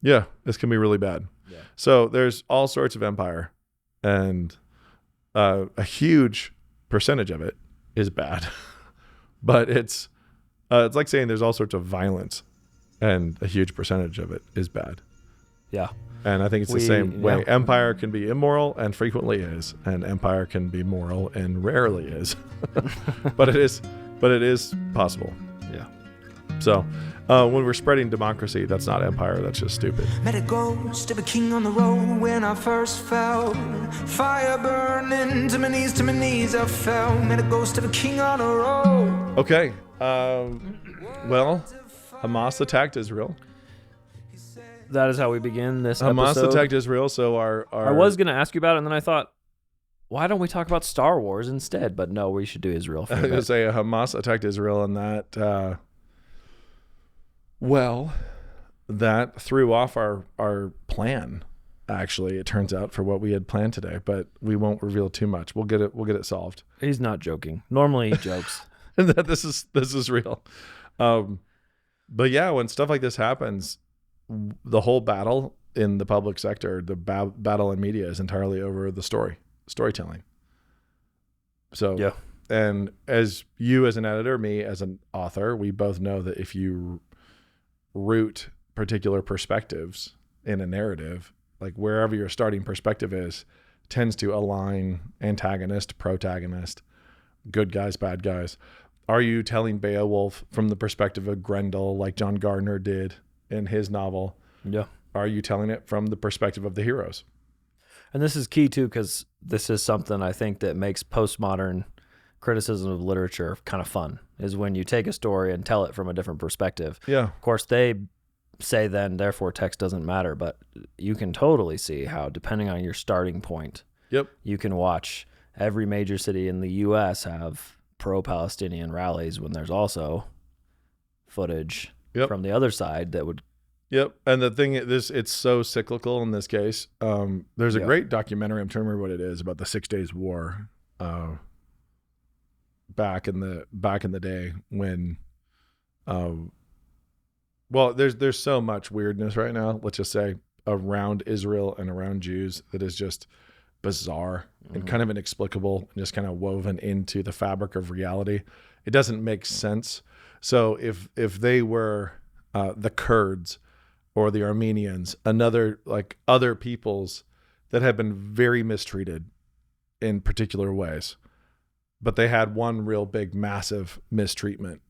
Yeah, this can be really bad. Yeah. So there's all sorts of empire, and a huge percentage of it is bad. But it's like saying there's all sorts of violence, and a huge percentage of it is bad. Yeah. And I think it's the same way. Empire can be immoral and frequently is, and empire can be moral and rarely is. but it is possible. Yeah. So when we're spreading democracy, that's not empire, that's just stupid. Met a ghost of a king on the road when I first fell. Fire burning to my knees I fell. Met a ghost of a king on the road. Okay. Well, Hamas attacked Israel. That is how we begin this Hamas episode. attacked Israel, so our I was going to ask you about it, and then I thought, why don't we talk about Star Wars instead? But no, we should do Israel for I was going to say Hamas attacked Israel, and that that threw off our plan. Actually, it turns out, for what we had planned today, but we won't reveal too much. We'll get it solved. He's not joking. Normally he jokes. this is real. But yeah, when stuff like this happens, the whole battle in the public sector, the battle in media, is entirely over the storytelling. So yeah. And as you as an editor, me as an author, we both know that if you root particular perspectives in a narrative, like wherever your starting perspective is, tends to align antagonist, protagonist, good guys, bad guys. Are you telling Beowulf from the perspective of Grendel, like John Gardner did in his novel? Yeah. Are you telling it from the perspective of the heroes? And this is key too, because this is something I think that makes postmodern criticism of literature kind of fun, is when you take a story and tell it from a different perspective. Yeah. Of course, they say then, therefore, text doesn't matter, but you can totally see how, depending on your starting point, Yep. you can watch every major city in the U.S. have pro-Palestinian rallies when there's also footage from the other side that would. Yep. And the thing is, it's so cyclical in this case. There's a great documentary, I'm trying to remember what it is, about the 6 Days War back in the day when there's so much weirdness right now, let's just say, around Israel and around Jews that is just bizarre and kind of inexplicable and just kind of woven into the fabric of reality. It doesn't make sense. So if they were the Kurds or the Armenians, other peoples that have been very mistreated in particular ways, but they had one real big, massive mistreatment.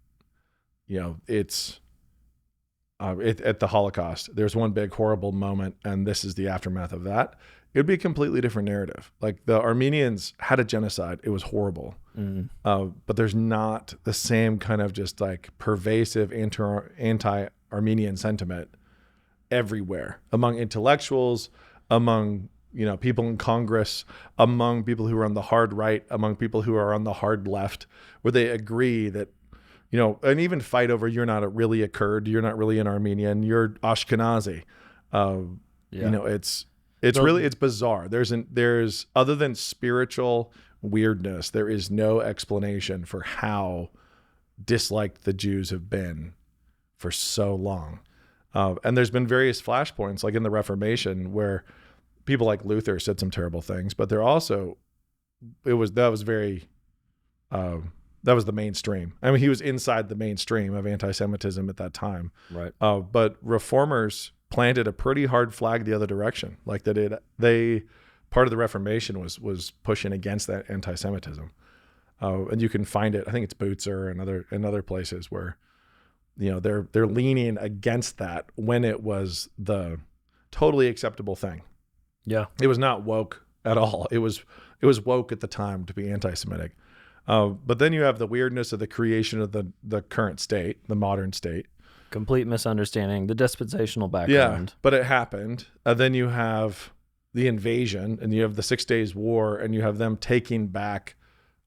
You know, it's at the Holocaust. There's one big horrible moment, and this is the aftermath of that. It'd be a completely different narrative. Like, the Armenians had a genocide. It was horrible. But there's not the same kind of just like pervasive anti-Armenian sentiment everywhere among intellectuals, among people in Congress, among people who are on the hard right, among people who are on the hard left, where they agree that, and even fight over, you're not really a Kurd, you're not really an Armenian, you're Ashkenazi. It's bizarre. There's other than spiritual weirdness, there is no explanation for how disliked the Jews have been for so long. And there's been various flashpoints, like in the Reformation, where people like Luther said some terrible things, but that was the mainstream. I mean, he was inside the mainstream of anti-Semitism at that time. Right. But reformers planted a pretty hard flag the other direction. Like part of the Reformation was pushing against that anti-Semitism. And you can find it, I think it's Bootser and other places where, they're leaning against that when it was the totally acceptable thing. Yeah. It was not woke at all. It was woke at the time to be anti-Semitic. But then you have the weirdness of the creation of the current state, the modern state. Complete misunderstanding, the dispensational background. Yeah, but it happened. Then you have the invasion, and you have the 6 Days War, and you have them taking back,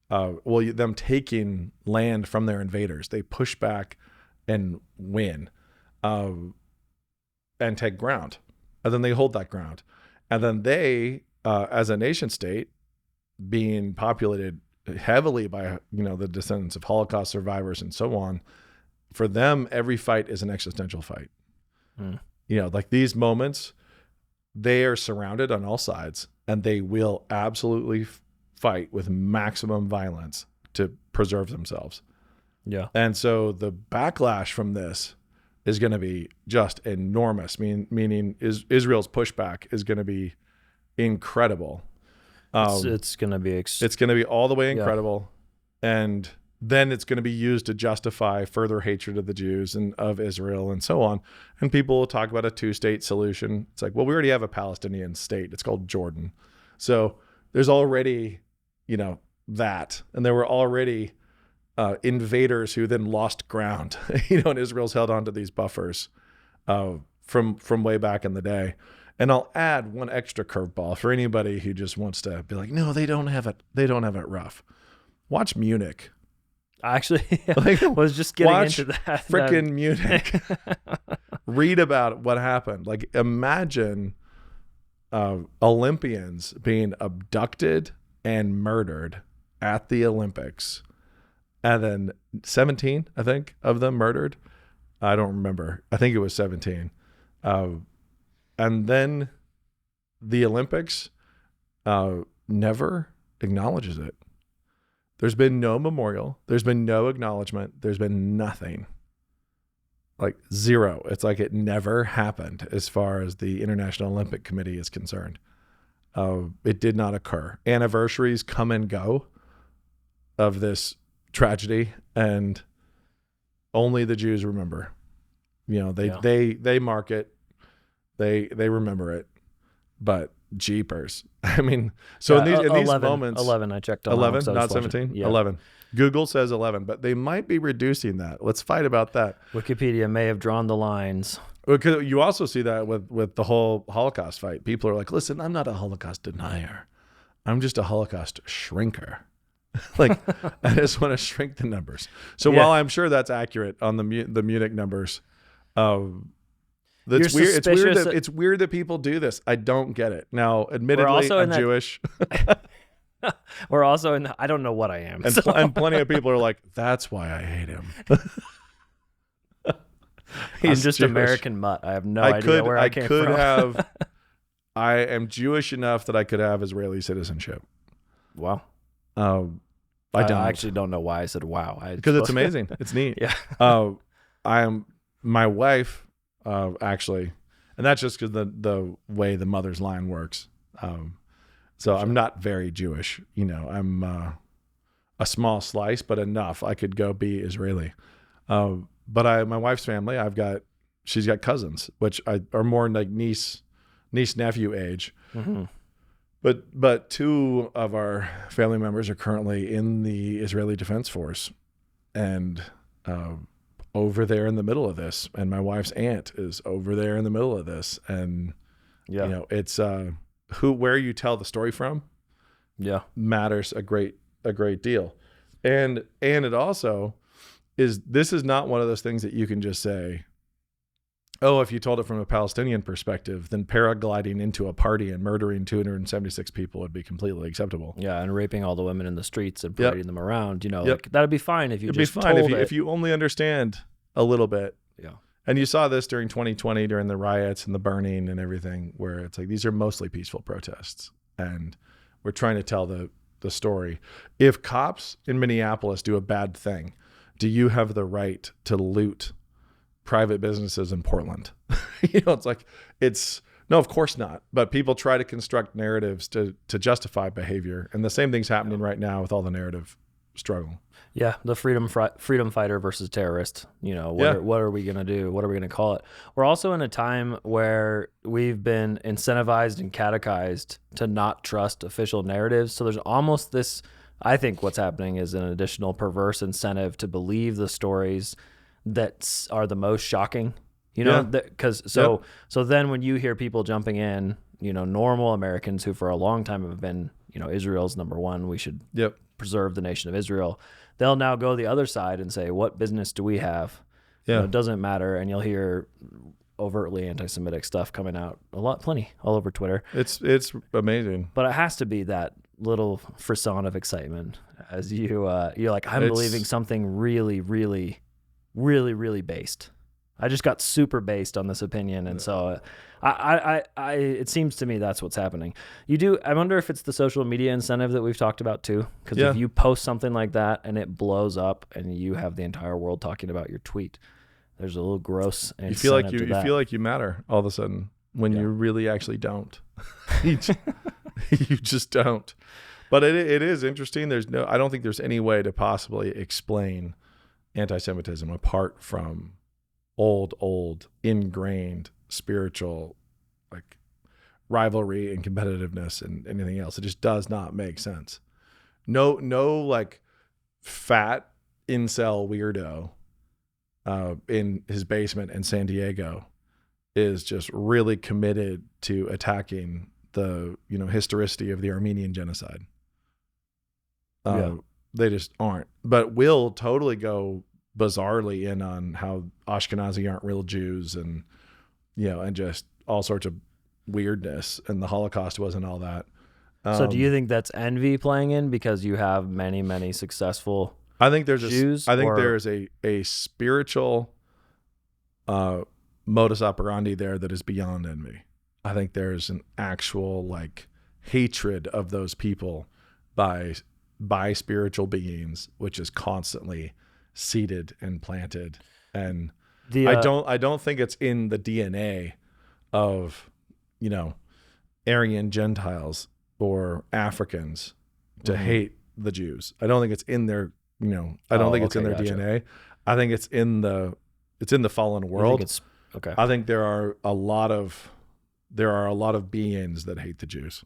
them taking land from their invaders. They push back and win, and take ground. And then they hold that ground. And then they, as a nation state, being populated heavily by, the descendants of Holocaust survivors and so on, for them, every fight is an existential fight. like these moments, they are surrounded on all sides, and they will absolutely fight with maximum violence to preserve themselves. Yeah. And so the backlash from this is going to be just enormous. Meaning Israel's pushback is going to be incredible. It's going to be it's going to be all the way incredible, and then it's going to be used to justify further hatred of the Jews and of Israel and so on. And people will talk about a 2-state solution. It's like, well, we already have a Palestinian state. It's called Jordan. So there's already, that, and there were already invaders who then lost ground, and Israel's held on to these buffers from way back in the day. And I'll add one extra curveball for anybody who just wants to be like, no, they don't have it rough. Watch Munich. I actually was just getting into that. Frickin' Munich. Read about what happened. Like, imagine Olympians being abducted and murdered at the Olympics. And then 17, I think, of them murdered. I don't remember. I think it was 17. And then the Olympics never acknowledges it. There's been no memorial. There's been no acknowledgement. There's been nothing. Like zero. It's like it never happened as far as the International Olympic Committee is concerned. It did not occur. Anniversaries come and go of this tragedy, and only the Jews remember. They mark it. They remember it. But jeepers. I mean, so in these moments, 11, I checked on 11, not 17, yeah. 11. Google says 11, but they might be reducing that. Let's fight about that. Wikipedia may have drawn the lines. Because you also see that with the whole Holocaust fight. People are like, listen, I'm not a Holocaust denier. I'm just a Holocaust shrinker. Like, I just want to shrink the numbers. So while I'm sure that's accurate on the Munich numbers, that's weird. It's weird that people do this. I don't get it. Now, admittedly, I'm Jewish. We're also in. I don't know what I am. And plenty of people are like, "That's why I hate him." I'm just Jewish. American mutt. I have no idea where I came from. I am Jewish enough that I could have Israeli citizenship. Wow. I actually don't know why I said wow. Because it's amazing. It's neat. Yeah. My wife. Actually, and that's just because the way the mother's line works. So I'm not very Jewish, I'm a small slice, but enough. I could go be Israeli. But my wife's family, she's got cousins, which are more like niece nephew age. Mm-hmm. But 2 of our family members are currently in the Israeli Defense Force, and over there in the middle of this, and my wife's aunt is over there in the middle of this, and it's where you tell the story from matters a great deal. And it also this is not one of those things that you can just say, oh, if you told it from a Palestinian perspective, then paragliding into a party and murdering 276 people would be completely acceptable. Yeah, and raping all the women in the streets and parading them around. Like, that'd be fine if you if you only understand a little bit. Yeah. And you saw this during 2020 during the riots and the burning and everything, where it's like these are mostly peaceful protests, and we're trying to tell the story. If cops in Minneapolis do a bad thing, do you have the right to loot private businesses in Portland? No, of course not. But people try to construct narratives to justify behavior. And the same thing's happening right now with all the narrative struggle. Yeah. The freedom fighter versus terrorist, what are we going to do? What are we going to call it? We're also in a time where we've been incentivized and catechized to not trust official narratives. So there's almost this, I think what's happening is an additional perverse incentive to believe the stories that are the most shocking, so then when you hear people jumping in, normal Americans who for a long time have been, Israel's number one, we should preserve the nation of Israel. They'll now go the other side and say, what business do we have? Yeah. It doesn't matter. And you'll hear overtly anti-Semitic stuff coming out plenty all over Twitter. It's amazing. But it has to be that little frisson of excitement as you're like, I'm believing something really, really, really, really based. I just got super based on this opinion, and so it seems to me that's what's happening. I wonder if it's the social media incentive that we've talked about too, because if you post something like that and it blows up, and you have the entire world talking about your tweet, there's a little gross incentive. You feel like you matter all of a sudden when you really actually don't. you just don't. But it is interesting. I don't think there's any way to possibly explain anti-Semitism apart from old ingrained spiritual like rivalry and competitiveness and anything else. It just does not make sense. No like fat incel weirdo in his basement in San Diego is just really committed to attacking the historicity of the Armenian genocide. They just aren't, but will totally go bizarrely in on how Ashkenazi aren't real Jews and just all sorts of weirdness, and the Holocaust wasn't all that. So do you think that's envy playing in because you have many successful I think there's Jews? There's a spiritual modus operandi there that is beyond envy. I think there's an actual like hatred of those people by spiritual beings, which is constantly seeded and planted. And I don't think it's in the DNA of Aryan Gentiles or Africans to hate the Jews. I don't think it's in their I don't think it's in their DNA. I think it's in the fallen world. I think there are a lot of beings that hate the Jews.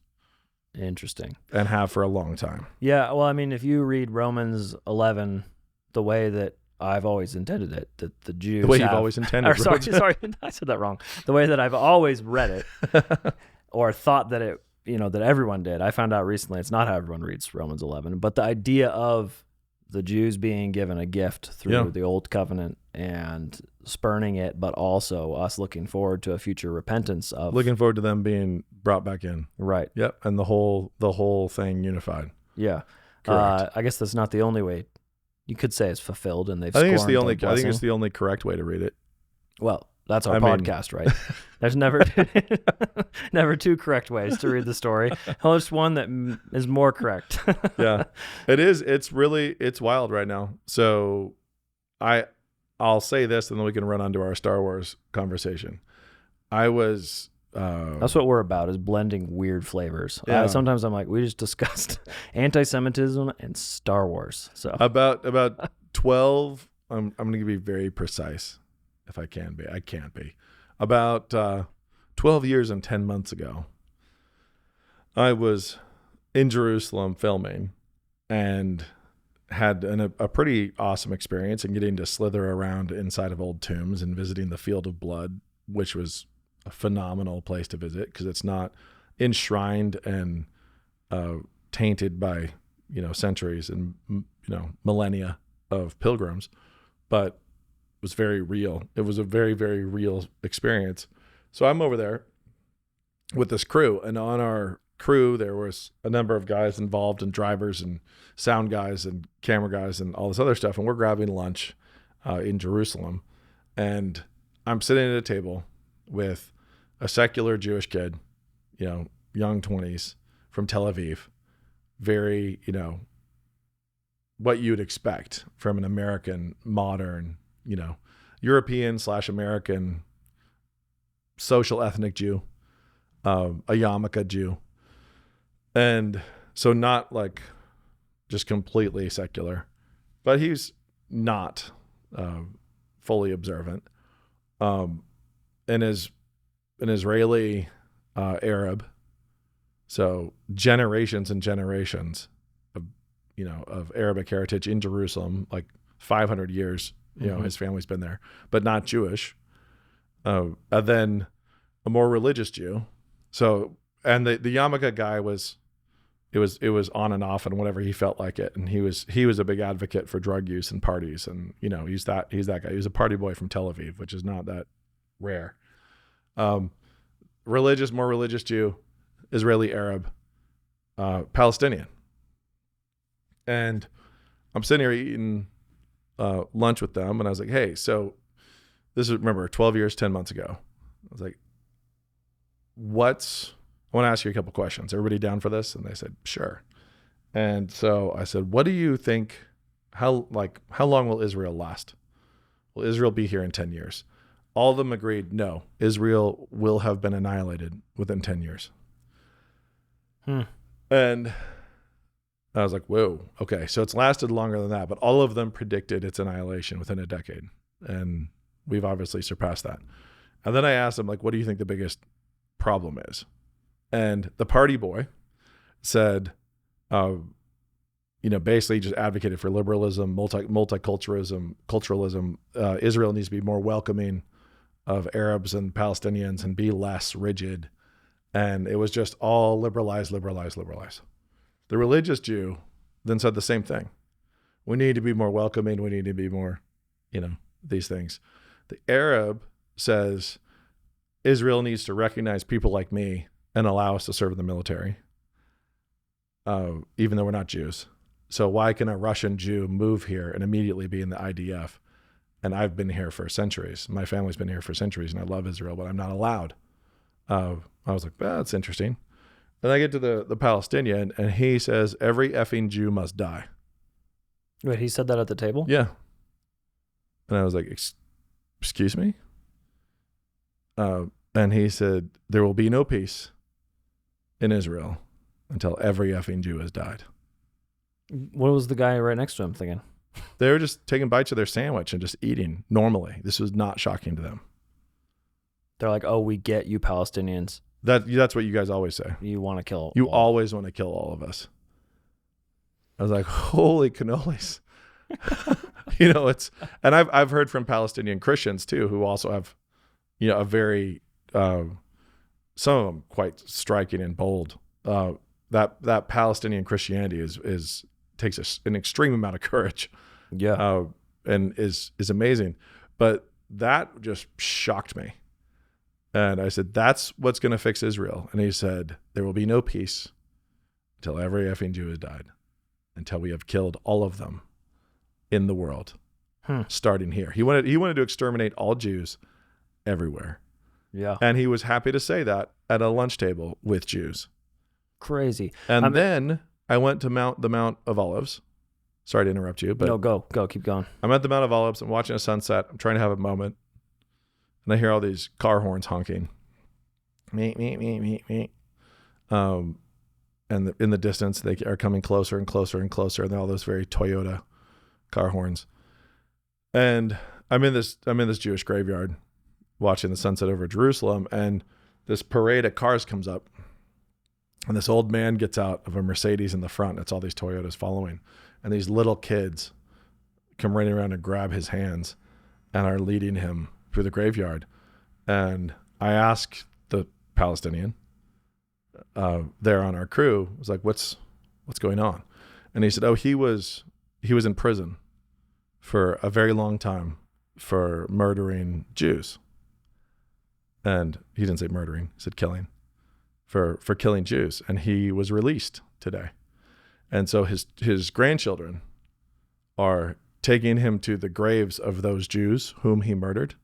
Interesting. And have for a long time. Yeah, well, I mean, if you read Romans 11 the way that I've always intended it, that the Jews the way you've always intended. Sorry, I said that wrong. The way that I've always read it, or thought that it, that everyone did. I found out recently it's not how everyone reads Romans 11, but the idea of the Jews being given a gift through the old covenant and spurning it, but also us looking forward to a future repentance of looking forward to them being brought back in. Right. Yep. And the whole thing unified. Yeah. Correct. I guess that's not the only way. You could say it's fulfilled, and they've. I think it's the only correct way to read it. Well, that's our podcast, right? There's never two correct ways to read the story. Well, there's one that is more correct. Yeah, it is. It's wild right now. So I'll say this, and then we can run on to our Star Wars conversation. That's what we're about, is blending weird flavors. Yeah. Sometimes I'm like, we just discussed anti-Semitism and Star Wars. So about 12. I'm going to be very precise. If I can be, I can't be. About 12 years and 10 months ago, I was in Jerusalem filming and had a pretty awesome experience in getting to slither around inside of old tombs and visiting the Field of Blood, which was a phenomenal place to visit because it's not enshrined and tainted by centuries and millennia of pilgrims, but was very real. It was a very, very real experience. So I'm over there with this crew, and on our crew there was a number of guys involved, and drivers and sound guys and camera guys and all this other stuff, and we're grabbing lunch in Jerusalem, and I'm sitting at a table with a secular Jewish kid, young 20s from Tel Aviv, very, what you'd expect from an American modern, European/American social ethnic Jew, a yarmulke Jew. And so not like just completely secular, but he's not fully observant. And is an Israeli Arab. So generations and generations of Arabic heritage in Jerusalem, like 500 years, his family's been there, but not Jewish. And then a more religious Jew. So, and the yarmulke guy it was on and off and whatever he felt like it. And he was a big advocate for drug use and parties. And, he's that guy. He was a party boy from Tel Aviv, which is not that rare. More religious Jew, Israeli Arab, Palestinian. And I'm sitting here eating lunch with them, and I was like, hey, so this is, remember, 12 years, 10 months ago. I was like, I want to ask you a couple questions. Everybody down for this? And they said, sure. And so I said, what do you think, how long will Israel last? Will Israel be here in 10 years? All of them agreed, no, Israel will have been annihilated within 10 years. And I was like, whoa, okay. So it's lasted longer than that, but all of them predicted its annihilation within a decade. And we've obviously surpassed that. And then I asked them, like, what do you think the biggest problem is? And the party boy said, basically just advocated for liberalism, multiculturalism. Israel needs to be more welcoming of Arabs and Palestinians and be less rigid. And it was just all liberalize. The religious Jew then said the same thing. We need to be more welcoming. We need to be more, these things. The Arab says Israel needs to recognize people like me and allow us to serve in the military, even though we're not Jews. So why can a Russian Jew move here and immediately be in the IDF? And I've been here for centuries. My family's been here for centuries, and I love Israel, but I'm not allowed. I was like, that's interesting. Then I get to the Palestinian, and he says, every effing Jew must die. Wait, he said that at the table? Yeah. And I was like, excuse me? And he said, there will be no peace in Israel until every effing Jew has died. What was the guy right next to him thinking? They were just taking bites of their sandwich and just eating normally. This was not shocking to them. They're like, oh, we get you Palestinians. That's what you guys always say. You want to kill. You always want to kill all of us. I was like, holy cannolis. And I've heard from Palestinian Christians too, who also have, a very, some of them quite striking and bold. That Palestinian Christianity takes an extreme amount of courage. Yeah. And is amazing. But that just shocked me. And I said, that's what's going to fix Israel. And he said, there will be no peace until every effing Jew has died, until we have killed all of them in the world, starting here. He wanted to exterminate all Jews everywhere. Yeah. And he was happy to say that at a lunch table with Jews. Crazy. And then I went to the Mount of Olives. Sorry to interrupt you, but no, go, keep going. I'm at the Mount of Olives. I'm watching a sunset. I'm trying to have a moment. And I hear all these car horns honking. And in the distance, they are coming closer and closer and closer. And they're all those very Toyota car horns. And I'm in this Jewish graveyard watching the sunset over Jerusalem. And this parade of cars comes up. And this old man gets out of a Mercedes in the front. It's all these Toyotas following. And these little kids come running around and grab his hands and are leading him through the graveyard. And I asked the Palestinian there on our crew, I was like, what's going on? And he said, oh, he was in prison for a very long time for murdering Jews. And he didn't say murdering, he said killing, for killing Jews. And he was released today. And so his grandchildren are taking him to the graves of those Jews whom he murdered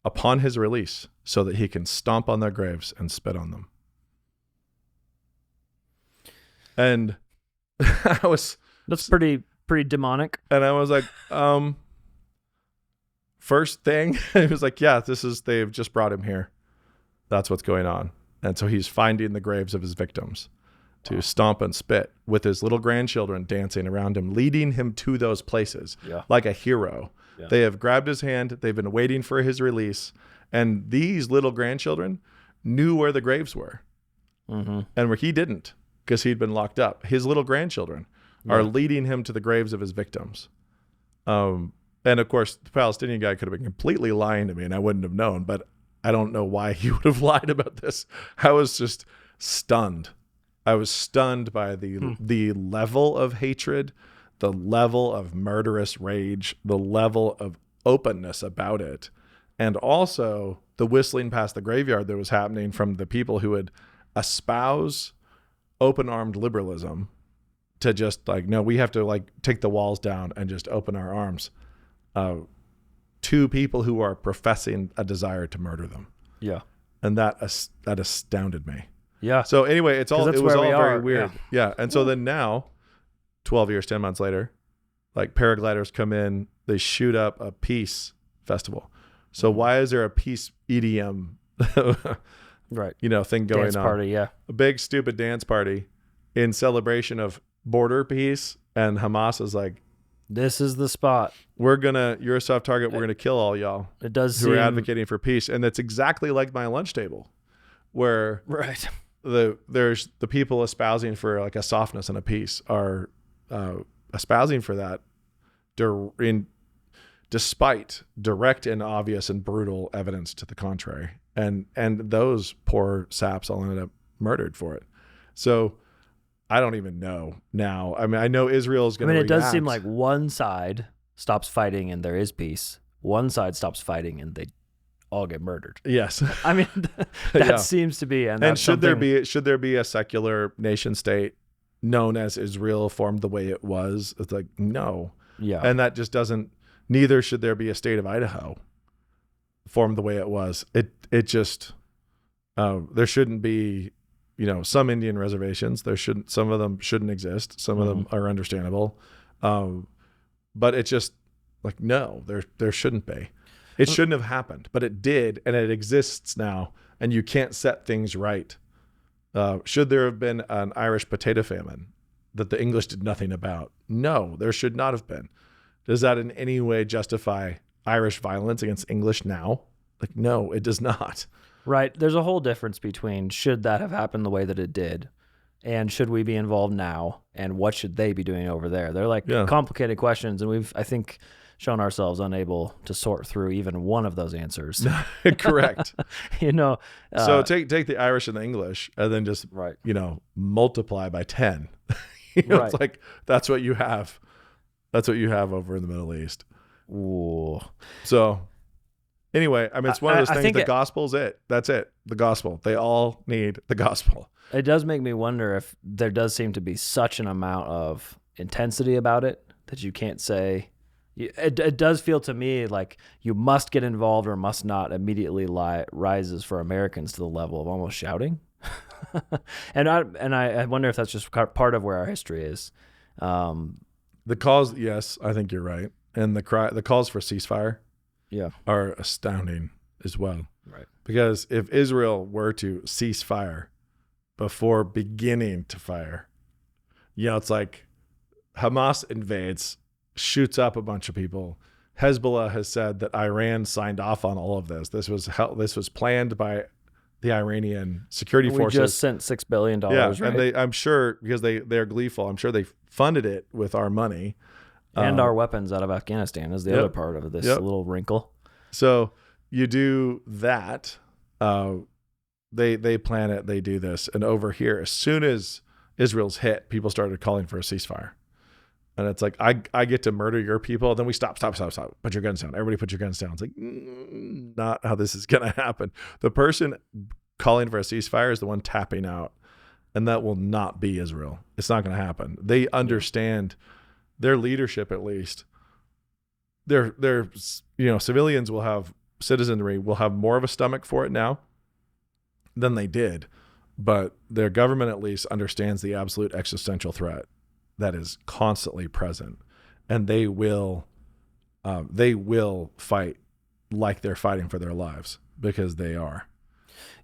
upon his release so that he can stomp on their graves and spit on them. And that's pretty demonic. And I was like, first thing, he was like, yeah, they've just brought him here. That's what's going on. And so he's finding the graves of his victims to stomp and spit with his little grandchildren dancing around him, leading him to those places like a hero. Yeah. They have grabbed his hand. They've been waiting for his release. And these little grandchildren knew where the graves were. Mm-hmm. And where he didn't, because he'd been locked up. His little grandchildren are leading him to the graves of his victims. And of course, the Palestinian guy could have been completely lying to me and I wouldn't have known, but I don't know why he would have lied about this. I was just stunned. I was stunned by the level of hatred, the level of murderous rage, the level of openness about it, and also the whistling past the graveyard that was happening from the people who would espouse open-armed liberalism to just like, no, we have to like take the walls down and just open our arms. two people who are professing a desire to murder them. Yeah. And that astounded me. Yeah. So anyway, it was all very weird. Yeah. And so then now, 12 years, 10 months later, like paragliders come in, they shoot up a peace festival. So why is there a peace EDM right. thing going dance on? Party, yeah. A big stupid dance party in celebration of border peace, and Hamas is like, this is the spot. You're a soft target, we're gonna kill all y'all. It does who seem are advocating for peace. And that's exactly like my lunch table, where right. there's the people espousing for like a softness and a peace are espousing for that despite direct and obvious and brutal evidence to the contrary. And those poor saps all ended up murdered for it. So I don't even know now. I mean, I know Israel is going to it does seem like one side stops fighting and there is peace. One side stops fighting and they all get murdered. Yes. I mean, that seems to be. And should there be a secular nation state known as Israel formed the way it was? It's like, no. Yeah. And that just doesn't, neither should there be a state of Idaho formed the way it was. It just, there shouldn't be, some Indian reservations. Some of them shouldn't exist. Some of them are understandable. But it's just like, no, there shouldn't be. It shouldn't have happened, but it did. And it exists now, and you can't set things right. Should there have been an Irish potato famine that the English did nothing about? No, there should not have been. Does that in any way justify Irish violence against English now? Like, no, it does not. Right. There's a whole difference between should that have happened the way that it did and should we be involved now and what should they be doing over there? They're like complicated questions, and we've, I think, shown ourselves unable to sort through even one of those answers. Correct. So take the Irish and the English and then just, multiply by 10. It's like, that's what you have. That's what you have over in the Middle East. Ooh. So anyway, I mean, it's one of those things. The gospel's it. That's it. The gospel. They all need the gospel. It does make me wonder if there does seem to be such an amount of intensity about it that you can't say. It does feel to me like you must get involved or must not immediately rises for Americans to the level of almost shouting. and I wonder if that's just part of where our history is. The calls, yes, I think you're right. And the calls for ceasefire are astounding as well. Right. Because if Israel were to cease fire before beginning to fire, it's like Hamas invades, shoots up a bunch of people. Hezbollah has said that Iran signed off on all of this. This was planned by the Iranian security forces. We just sent $6 billion. Right? And I'm sure, because they're gleeful, I'm sure they funded it with our money. And our weapons out of Afghanistan is the other part of this little wrinkle. So you do that. They plan it. They do this. And over here, as soon as Israel's hit, people started calling for a ceasefire. And it's like, I get to murder your people. Then we stop. Put your guns down. Everybody put your guns down. It's like, not how this is going to happen. The person calling for a ceasefire is the one tapping out. And that will not be Israel. It's not going to happen. They understand their leadership, at least. Their civilians will have, citizenry will have more of a stomach for it now than they did. But their government at least understands the absolute existential threat that is constantly present, and they will fight like they're fighting for their lives, because they are.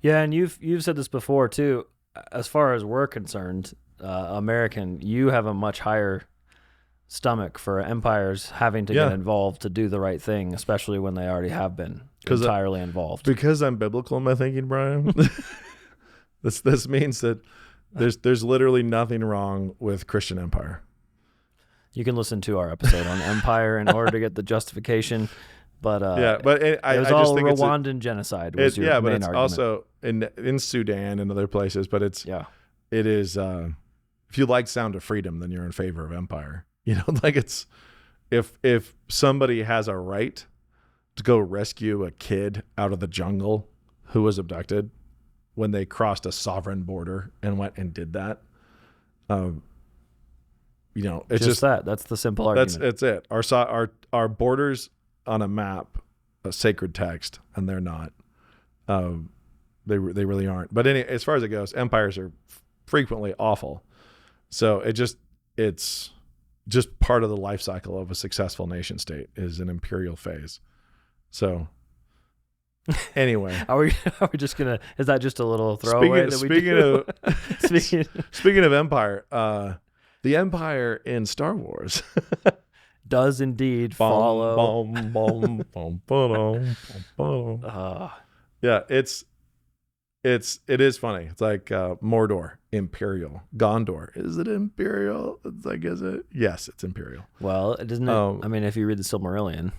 Yeah, and you've said this before too. As far as we're concerned, American, you have a much higher stomach for empires having to get involved to do the right thing, especially when they already have been entirely involved. Because I'm biblical in my thinking, Brian. This means that there's literally nothing wrong with Christian empire. You can listen to our episode on empire in order to get the justification. But I was just all think Rwandan genocide. Was your but main it's argument. also in Sudan and other places. But it is. If you like Sound of Freedom, then you're in favor of empire. Like it's if somebody has a right to go rescue a kid out of the jungle who was abducted when they crossed a sovereign border and went and did that. It's just that. That's the simple argument. That's it. Our borders on a map a sacred text, and they're not. They really aren't. But as far as it goes, empires are frequently awful. So it's just part of the life cycle of a successful nation state is an imperial phase. So anyway, are we just gonna? Is that just a little throwaway? Speaking of empire, the empire in Star Wars does indeed follow. Yeah, it is funny. It's like Mordor, imperial. Gondor, is it imperial? It's like, is it? Yes, it's imperial. Well, doesn't it? I mean, if you read the Silmarillion,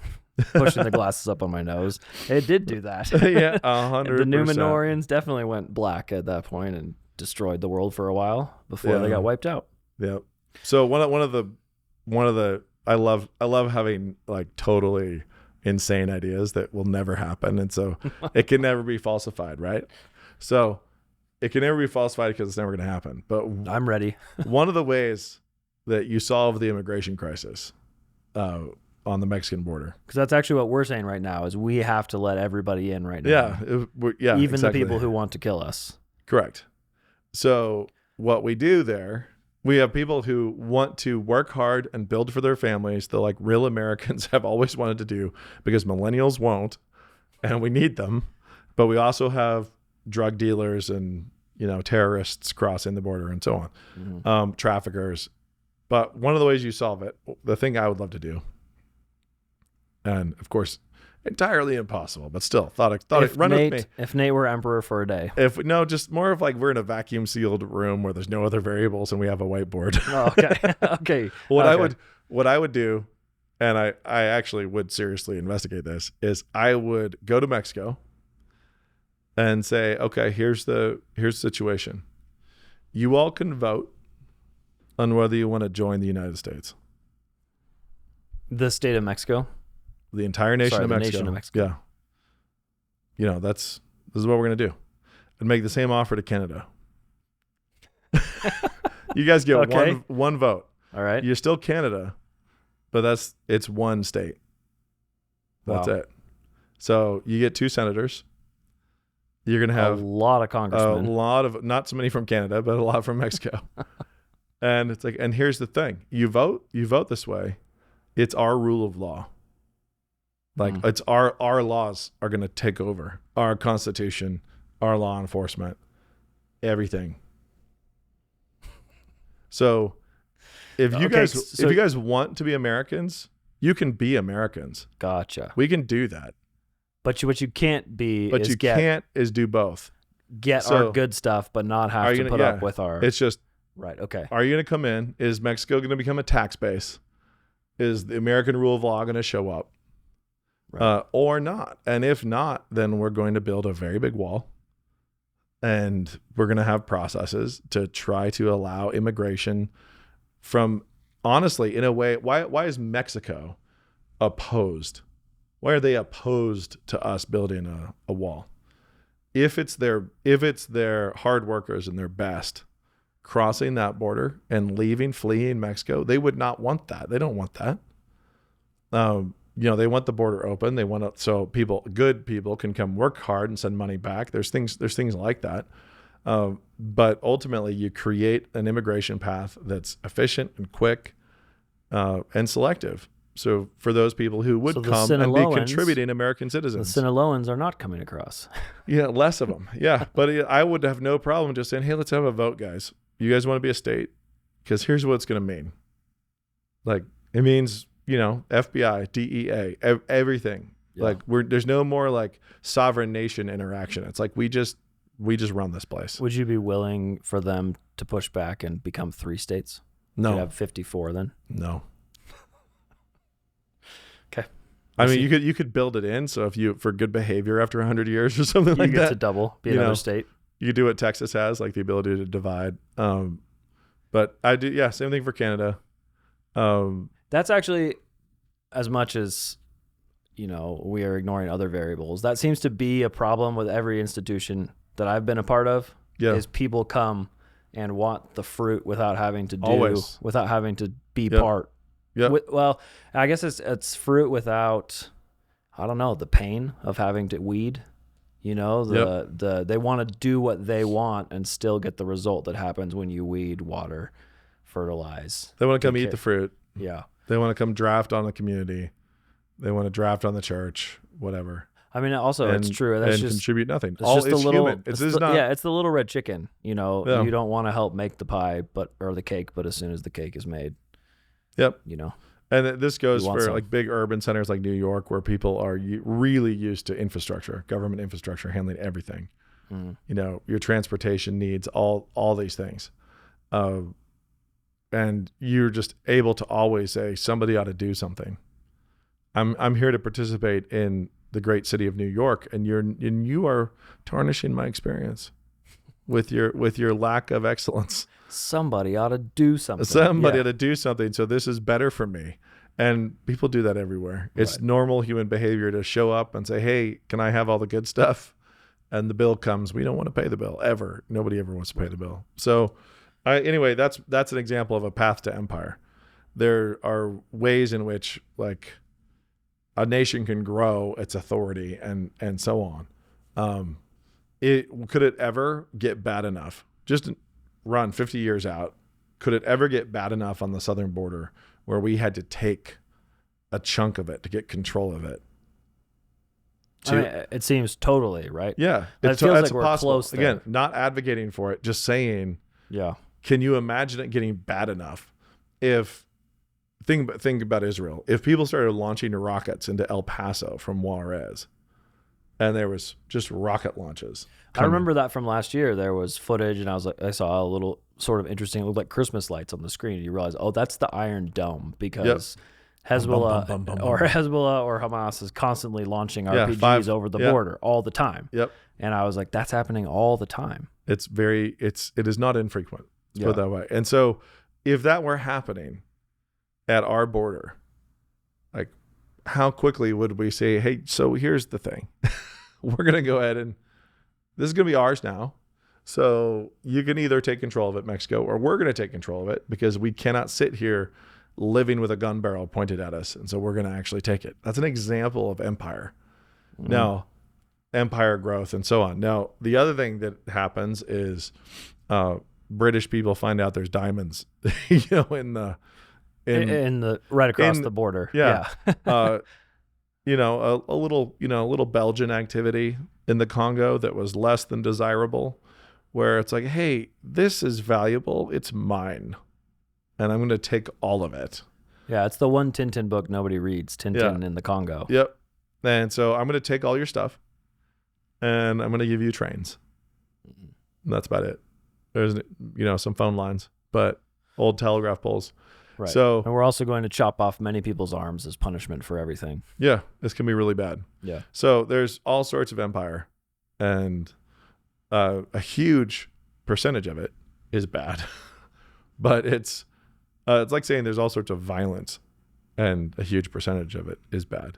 pushing the glasses up on my nose, it did do that. Yeah, 100%. The Númenóreans definitely went black at that point and destroyed the world for a while before they got wiped out. Yeah. So one of the I love having like totally insane ideas that will never happen, and so it can never be falsified, right? So it can never be falsified because it's never going to happen. But I'm ready. One of the ways that you solve the immigration crisis on the Mexican border, because that's actually what we're saying right now, is we have to let everybody in right now. Yeah, even exactly. the people who want to kill us. Correct. So what we do there, we have people who want to work hard and build for their families, the like real Americans have always wanted to do, because millennials won't, and we need them. But we also have drug dealers and terrorists crossing the border and so on, traffickers. But one of the ways you solve it, the thing I would love to do, and of course entirely impossible, but still thought it run with me. If Nate were emperor for a day, just more of like we're in a vacuum sealed room where there's no other variables and we have a whiteboard. Oh, okay. Okay. What I would do, and I actually would seriously investigate this, is I would go to Mexico and say, okay, here's the situation. You all can vote on whether you want to join the United States. The state of Mexico? The entire nation of Mexico. Nation of Mexico. Yeah. This is what we're going to do. And make the same offer to Canada. You guys get one vote. All right. You're still Canada, but it's one state. That's it. So you get 2 senators. You're going to have a lot of congressmen. A lot of, not so many from Canada, but a lot from Mexico. And it's like, and here's the thing. You vote this way. It's our rule of law. Like it's our laws are going to take over our constitution, our law enforcement, everything. So if you guys want to be Americans, you can be Americans. Gotcha. We can do that. But what you can't be can't do both. Get our good stuff, but not have to put up with our... It's just... Right, okay. Are you going to come in? Is Mexico going to become a tax base? Is the American rule of law going to show up? Right. Or not? And if not, then we're going to build a very big wall. And we're going to have processes to try to allow immigration from... Honestly, in a way, why is Mexico opposed? Why are they opposed to us building a wall? If it's their hard workers and their best crossing that border and fleeing Mexico, they would not want that. They don't want that. They want the border open. They want it so good people can come work hard and send money back. There's things like that. But ultimately, you create an immigration path that's efficient and quick and selective. So for those people who would come and be contributing American citizens. The Sinaloans are not coming across. Yeah, less of them. Yeah, but I would have no problem just saying, hey, let's have a vote, guys. You guys want to be a state? Because here's what it's going to mean. Like, it means, FBI, DEA, everything. Yeah. Like, there's no more like sovereign nation interaction. It's like we just run this place. Would you be willing for them to push back and become 3 states? No. You'd have 54 then? No. Okay. I mean, you could build it in. So if for good behavior after 100 years or something like that, you get to double, be another state. You do what Texas has, like the ability to divide. But I do, yeah, same thing for Canada. That's actually, as much as, we are ignoring other variables, that seems to be a problem with every institution that I've been a part of. Yeah. Is people come and want the fruit without having to without having to be part. Yeah. Well, I guess it's fruit without, I don't know, the pain of having to weed. You know, they want to do what they want and still get the result that happens when you weed, water, fertilize. They want to come eat the fruit. Yeah. They want to come draft on the community. They want to draft on the church, whatever. I mean, also, it's true. That's just contribute nothing. It's just a little, human. It's the little red chicken. You know, you don't want to help make the pie, or the cake, but as soon as the cake is made, yep. You know. And this goes for like big urban centers like New York, where people are really used to infrastructure, government infrastructure, handling everything. You know, your transportation needs, all these things. And you're just able to always say somebody ought to do something. I'm here to participate in the great city of New York, and you are tarnishing my experience with your lack of excellence. Somebody ought to do something. Somebody ought to do something. So this is better for me. And people do that everywhere. It's normal human behavior to show up and say, hey, can I have all the good stuff? And the bill comes. We don't want to pay the bill ever. Nobody ever wants to pay the bill. So anyway, that's an example of a path to empire. There are ways in which like a nation can grow its authority and so on. Could it ever get bad enough? Just run 50 years out. Could it ever get bad enough on the southern border where we had to take a chunk of it to get control of it? I mean, it seems totally right. Yeah, it feels like we're close there. Again, not advocating for it, just saying. Yeah. Can you imagine it getting bad enough if think about Israel? If people started launching rockets into El Paso from Juarez, and there was just rocket launches. I remember that from last year. There was footage, and I saw a little sort of interesting. It looked like Christmas lights on the screen. And you realize, oh, that's the Iron Dome, because Hezbollah or Hamas is constantly launching RPGs over the border all the time. Yep. And I was like, that's happening all the time. It is not infrequent. Put it that way. And so if that were happening at our border, like how quickly would we say, hey, so here's the thing. We're going to go ahead and this is going to be ours now. So you can either take control of it, Mexico, or we're going to take control of it, because we cannot sit here living with a gun barrel pointed at us. And so we're going to actually take it. That's an example of empire. Now, empire growth and so on. Now, the other thing that happens is British people find out there's diamonds, in the right across the border. Yeah. A little Belgian activity in the Congo that was less than desirable, where it's like, hey, this is valuable. It's mine. And I'm going to take all of it. Yeah. It's the one Tintin book nobody reads, Tintin in the Congo. Yep. And so I'm going to take all your stuff and I'm going to give you trains. And that's about it. There's, some phone lines, but old telegraph poles. Right. So, and we're also going to chop off many people's arms as punishment for everything. Yeah, this can be really bad. Yeah. So there's all sorts of empire, and a huge percentage of it is bad. But it's like saying there's all sorts of violence, and a huge percentage of it is bad.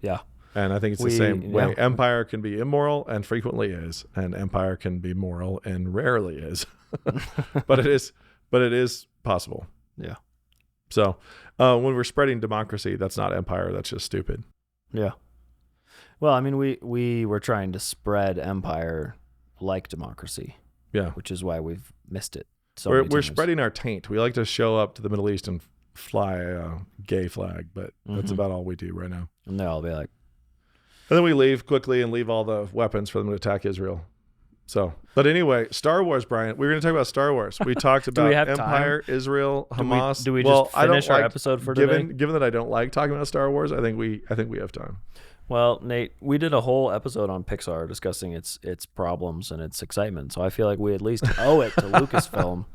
Yeah. And I think it's the same way. Empire can be immoral and frequently is, and empire can be moral and rarely is. but it is possible. Yeah. So when we're spreading democracy, that's not empire. That's just stupid. Yeah. Well, I mean, we were trying to spread empire like democracy. Yeah. Which is why we've missed it. We're spreading our taint. We like to show up to the Middle East and fly a gay flag, but that's about all we do right now. And they'll be like. And then we leave quickly and leave all the weapons for them to attack Israel. So, but anyway, Star Wars, Brian. We were going to talk about Star Wars. We talked about empire, time? Israel, Hamas. Do we just finish our episode for today? Given that I don't like talking about Star Wars, I think we have time. Well, Nate, we did a whole episode on Pixar discussing its problems and its excitement. So I feel like we at least owe it to Lucasfilm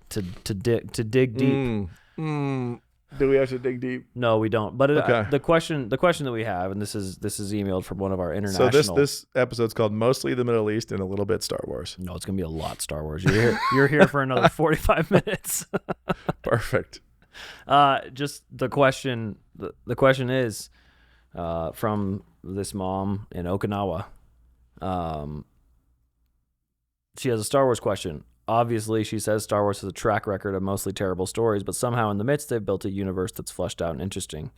to dig deep. Do we have to dig deep? No, we don't. But the question that we have, and this is emailed from one of our international. So this episode's called Mostly the Middle East and a Little Bit Star Wars. No, it's gonna be a lot Star Wars. You're here for another 45 minutes. Perfect. Just the question. The question is from this mom in Okinawa. She has a Star Wars question. Obviously, she says Star Wars has a track record of mostly terrible stories, but somehow in the midst, they've built a universe that's fleshed out and interesting.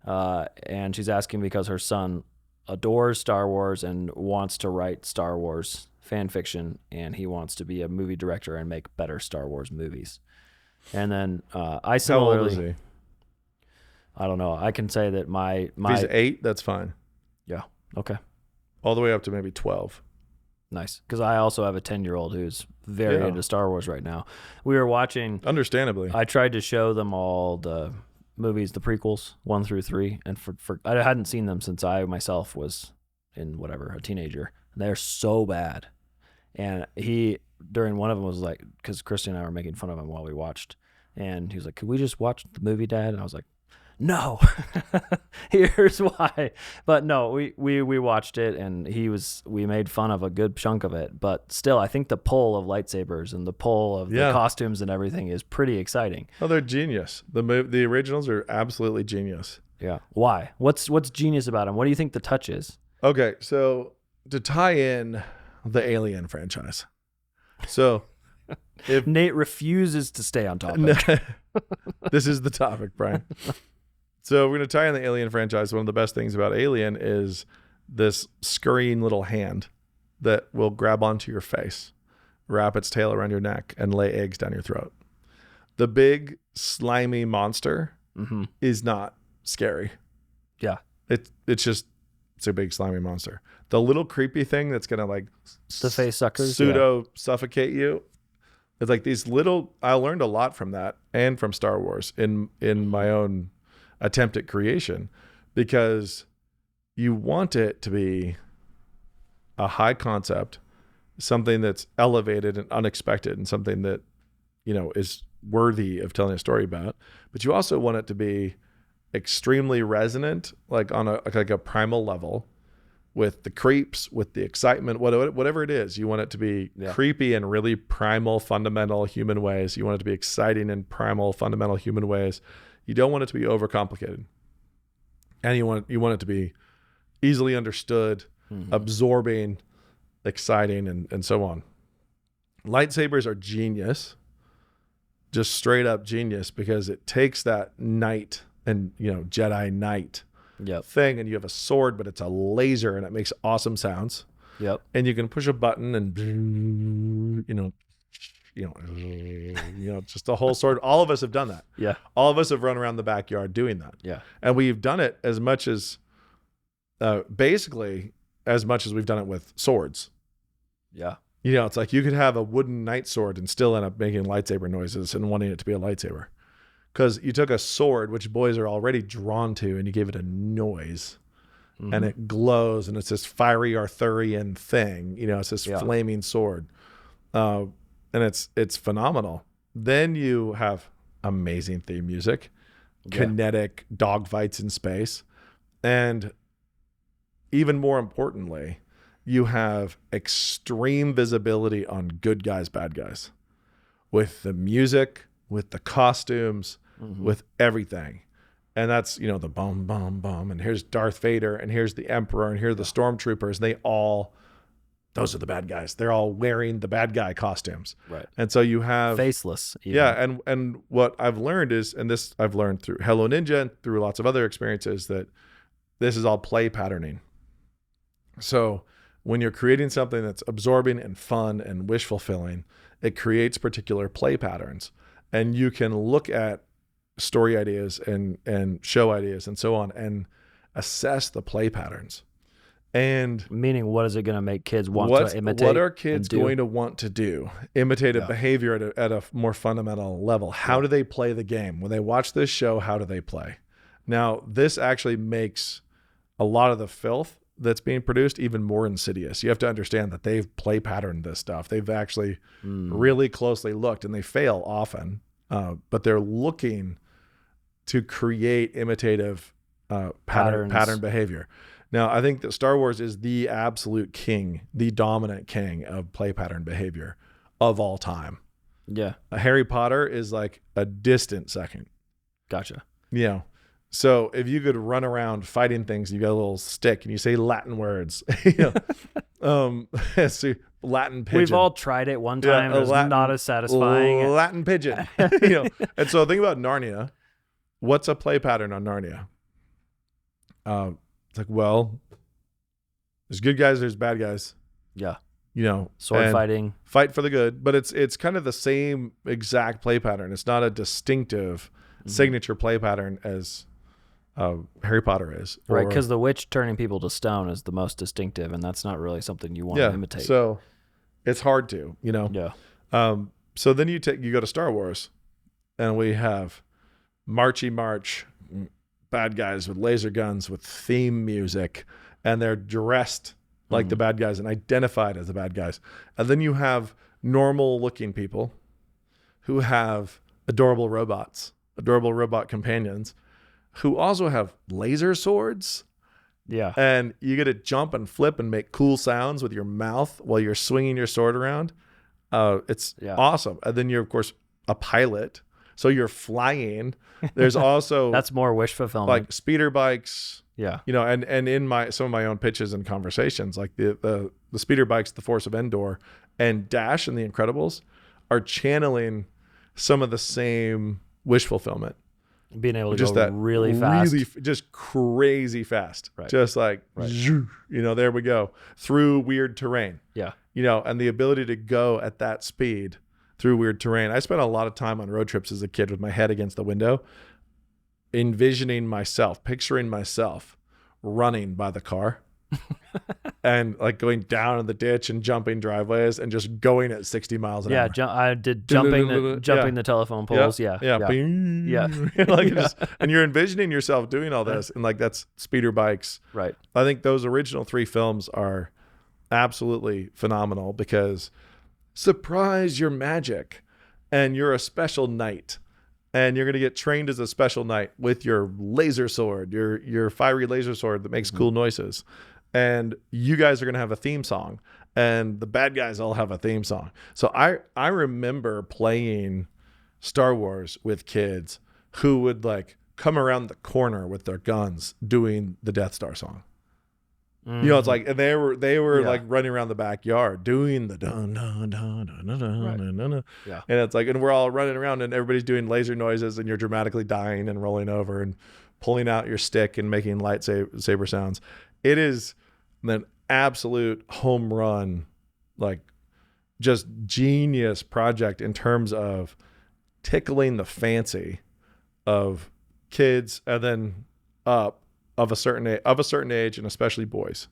and she's asking because her son adores Star Wars and wants to write Star Wars fan fiction, and he wants to be a movie director and make better Star Wars movies. And then I similarly, How old is he? I don't know. I can say that my If he's 8, that's fine. yeah, okay, All the way up to maybe 12. nice. Because I also have a 10-year-old who's very into Star Wars right now. We were watching. Understandably. I tried to show them all the movies, the prequels 1 through 3, and for I hadn't seen them since I myself was in a teenager. They're so bad. And he, during one of them, was like, because Christy and I were making fun of him while we watched, and he was like, "Could we just watch the movie, Dad?" And I was like, "No." Here's why. But no, we watched it, and we made fun of a good chunk of it. But still, I think the pull of lightsabers and the pull of the costumes and everything is pretty exciting. Oh, they're genius. The originals are absolutely genius. Yeah. Why? What's genius about them? What do you think the touch is? Okay, so to tie in the Alien franchise. So if Nate refuses to stay on topic. this is the topic, Brian. So we're going to tie in the Alien franchise. One of the best things about Alien is this scurrying little hand that will grab onto your face, wrap its tail around your neck, and lay eggs down your throat. The big slimy monster is not scary. Yeah. It's a big slimy monster. The little creepy thing that's gonna like the face suckers pseudo suffocate you. It's like these little. I learned a lot from that and from Star Wars in my own attempt at creation, because you want it to be a high concept, something that's elevated and unexpected, and something that is worthy of telling a story about. But you also want it to be extremely resonant, like on a primal level, with the creeps, with the excitement, whatever it is. You want it to be creepy in really primal, fundamental human ways. You want it to be exciting in primal, fundamental human ways. You don't want it to be overcomplicated, and you want it to be easily understood, absorbing, exciting, and so on. Lightsabers are genius, just straight up genius, because it takes that knight and Jedi Knight thing, and you have a sword, but it's a laser, and it makes awesome sounds. Yep. And you can push a button, and just the whole sword. All of us have done that. Yeah. All of us have run around the backyard doing that. Yeah. And we've done it as much as, basically, as much as we've done it with swords. Yeah. It's like you could have a wooden knight sword and still end up making lightsaber noises and wanting it to be a lightsaber. Because you took a sword, which boys are already drawn to, and you gave it a noise, and it glows, and it's this fiery Arthurian thing. It's this flaming sword, and it's phenomenal. Then you have amazing theme music, kinetic dogfights in space, and even more importantly, you have extreme visibility on good guys, bad guys, with the music, with the costumes, with everything. And that's, the boom, boom, boom. And here's Darth Vader, and here's the Emperor, and here are the Stormtroopers. Those are the bad guys. They're all wearing the bad guy costumes. Right. And so you have faceless. Even. Yeah. And what I've learned is, and this I've learned through Hello Ninja and through lots of other experiences, that this is all play patterning. So when you're creating something that's absorbing and fun and wish fulfilling, it creates particular play patterns. And you can look at story ideas and show ideas and so on, and assess the play patterns. And meaning, what is it going to make kids want to imitate? What are kids going to want to do? Imitative behavior at a more fundamental level. How do they play the game? When they watch this show, how do they play? Now, this actually makes a lot of the filth that's being produced even more insidious. You have to understand that they've play patterned this stuff. They've actually really closely looked, and they fail often, but they're looking to create imitative pattern behavior. Now, I think that Star Wars is the absolute king, the dominant king of play pattern behavior of all time. Yeah. Harry Potter is like a distant second. Gotcha. So if you could run around fighting things, you got a little stick and you say Latin words, so Latin pigeon. We've all tried it one time. It was not as satisfying. Latin pigeon. And so think about Narnia. What's a play pattern on Narnia? It's like, well, there's good guys, there's bad guys. Yeah. You know, Sword fighting. Fight for the good, but it's kind of the same exact play pattern. It's not a distinctive signature play pattern as Harry Potter is. Right, because the witch turning people to stone is the most distinctive, and that's not really something you want to imitate. So it's hard to, you know. Yeah. So then you go to Star Wars, and we have Marchy March, bad guys with laser guns, with theme music, and they're dressed like the bad guys and identified as the bad guys. And then you have normal looking people who have adorable robot companions who also have laser swords. Yeah. And you get to jump and flip and make cool sounds with your mouth while you're swinging your sword around. It's awesome. And then you're, of course, a pilot. So you're flying. There's also that's more wish fulfillment. Like speeder bikes. Yeah. You know, and in some of my own pitches and conversations, like the speeder bikes, the Force of Endor, and Dash and the Incredibles are channeling some of the same wish fulfillment. Being able to go really fast. Just crazy fast. Right. Just like, you know, there we go. Through weird terrain. Yeah. You know, and the ability to go at that speed through weird terrain. I spent a lot of time on road trips as a kid with my head against the window, envisioning myself, picturing myself running by the car and like going down in the ditch and jumping driveways and just going at 60 miles an hour. I did jumping the telephone poles. Yeah. Like and you're envisioning yourself doing all this, and like that's speeder bikes. Right. I think those original 3 films are absolutely phenomenal because surprise, you're magic and you're a special knight. And you're going to get trained as a special knight with your laser sword, your fiery laser sword that makes cool noises. And you guys are going to have a theme song, and the bad guys all have a theme song. So I remember playing Star Wars with kids who would like come around the corner with their guns doing the Death Star song. You know, it's like, and they were like running around the backyard doing the dun dun dun dun dun dun dun dun. Yeah. And it's like, and we're all running around and everybody's doing laser noises, and you're dramatically dying and rolling over and pulling out your stick and making lightsaber sounds. It is an absolute home run, like just genius project in terms of tickling the fancy of kids and then up of a certain age, and especially boys,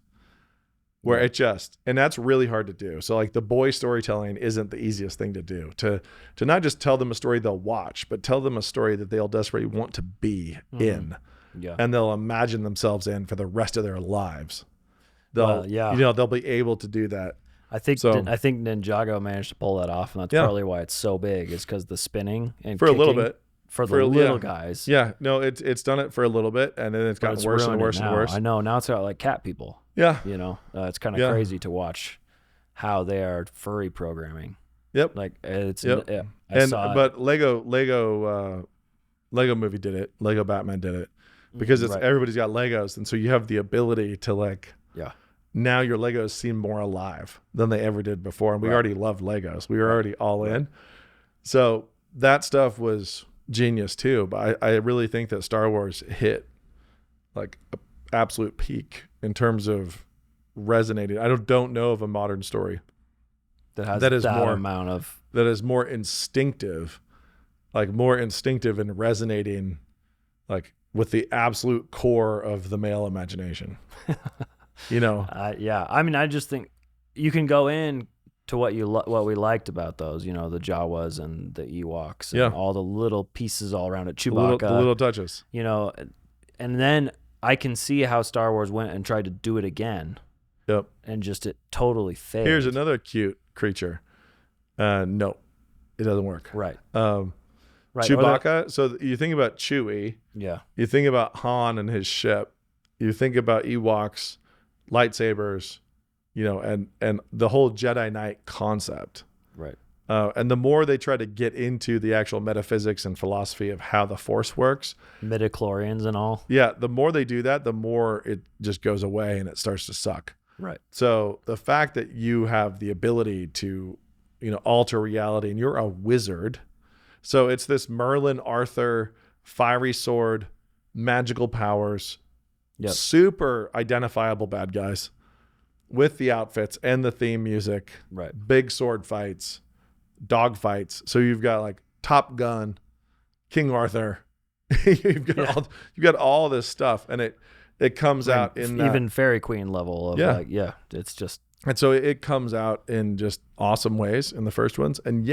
where and that's really hard to do. So like the boy storytelling isn't the easiest thing to do, to not just tell them a story they'll watch, but tell them a story that they'll desperately want to be in, and they'll imagine themselves in for the rest of their lives. They'll be able to do that. I think Ninjago managed to pull that off, and that's probably why it's so big, is because the spinning and for a little bit. For the little guys. Yeah. No, it's done it for a little bit, and then it's gotten worse and worse and worse. I know. Now it's got like cat people. Yeah. You know, it's kind of crazy to watch how they are furry programming. Yep. Like it's. But Lego Movie did it. Lego Batman did it because everybody's got Legos, and so you have the ability to like. Yeah. Now your Legos seem more alive than they ever did before, and we already loved Legos. We were already all in. So that stuff was genius too, but I really think that Star Wars hit like an absolute peak in terms of resonating. I don't know of a modern story that is more instinctive, and resonating like with the absolute core of the male imagination. You know. I mean, I just think you can go in to what we liked about those, you know, the Jawas and the Ewoks and all the little pieces all around it, Chewbacca, the little touches, you know, and then I can see how Star Wars went and tried to do it again. Yep. And just it totally failed. Here's another cute creature. No, it doesn't work. Right. Right. Chewbacca. So you think about Chewie. Yeah. You think about Han and his ship. You think about Ewoks, lightsabers. You know, and the whole Jedi Knight concept. Right. And the more they try to get into the actual metaphysics and philosophy of how the Force works. Midichlorians and all. Yeah. The more they do that, the more it just goes away and it starts to suck. Right. So the fact that you have the ability to, you know, alter reality, and you're a wizard. So it's this Merlin, Arthur, fiery sword, magical powers, Yep. Super identifiable bad guys with the outfits and the theme music. Right. Big sword fights, dog fights. So you've got like Top Gun, King Arthur. you've got all this stuff, and it comes out in even that, Fairy Queen level of it's just. And so it comes out in just awesome ways in the first ones, and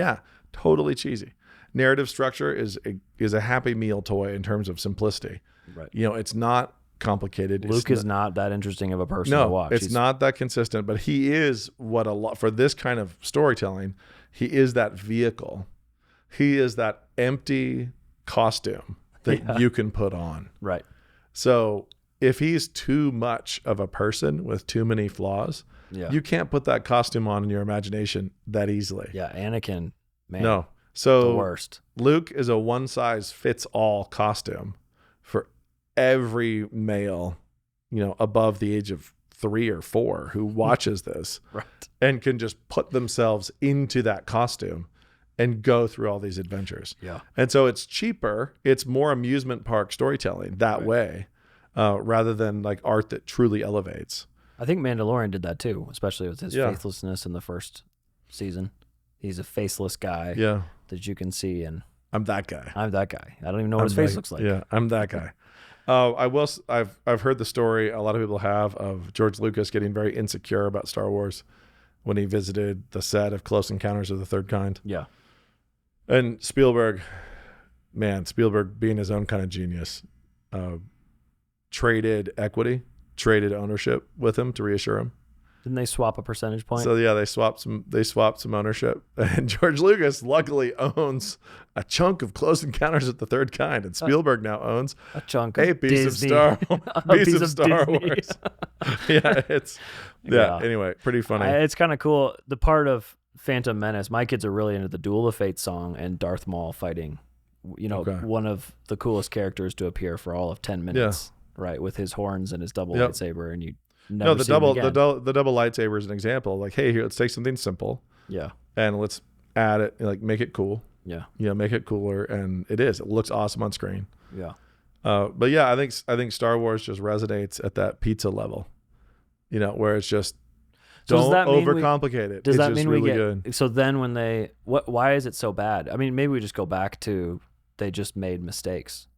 totally cheesy. Narrative structure is a Happy Meal toy in terms of simplicity. Right. It's not complicated. Luke is not that interesting of a person to watch. It's not that consistent, but he is what a lot for this kind of storytelling. He is that vehicle. He is that empty costume that you can put on. Right. So if he's too much of a person with too many flaws, you can't put that costume on in your imagination that easily. Yeah, Anakin, man. No. So the worst. Luke is a one-size-fits-all costume for every male, above the age of 3 or 4 who watches this and can just put themselves into that costume and go through all these adventures. Yeah. And so it's cheaper. It's more amusement park storytelling that way, rather than like art that truly elevates. I think Mandalorian did that too, especially with his faithlessness in the first season. He's a faceless guy that you can see, and I'm that guy. I don't even know what his face looks like. Yeah, I'm that guy. I've heard the story a lot of people have of George Lucas getting very insecure about Star Wars when he visited the set of Close Encounters of the Third Kind. Yeah. And Spielberg being his own kind of genius, traded ownership with him to reassure him. Didn't they swap a percentage point? So they swapped some ownership, and George Lucas luckily owns a chunk of Close Encounters of the Third Kind, and Spielberg now owns a chunk of piece of Star Wars. Anyway, pretty funny. It's kind of cool. The part of Phantom Menace, my kids are really into the Duel of Fate song and Darth Maul fighting. One of the coolest characters to appear for all of 10 minutes, right, with his horns and his double lightsaber, and you. The double lightsaber is an example. Like, hey, here, let's take something simple, and let's add it, like make it cool, make it cooler, and it looks awesome on screen. But I think Star Wars just resonates at that pizza level, where it's just don't overcomplicate it. Does it's that just mean really we get? Good. So then when why is it so bad? I mean, maybe we just go back to they just made mistakes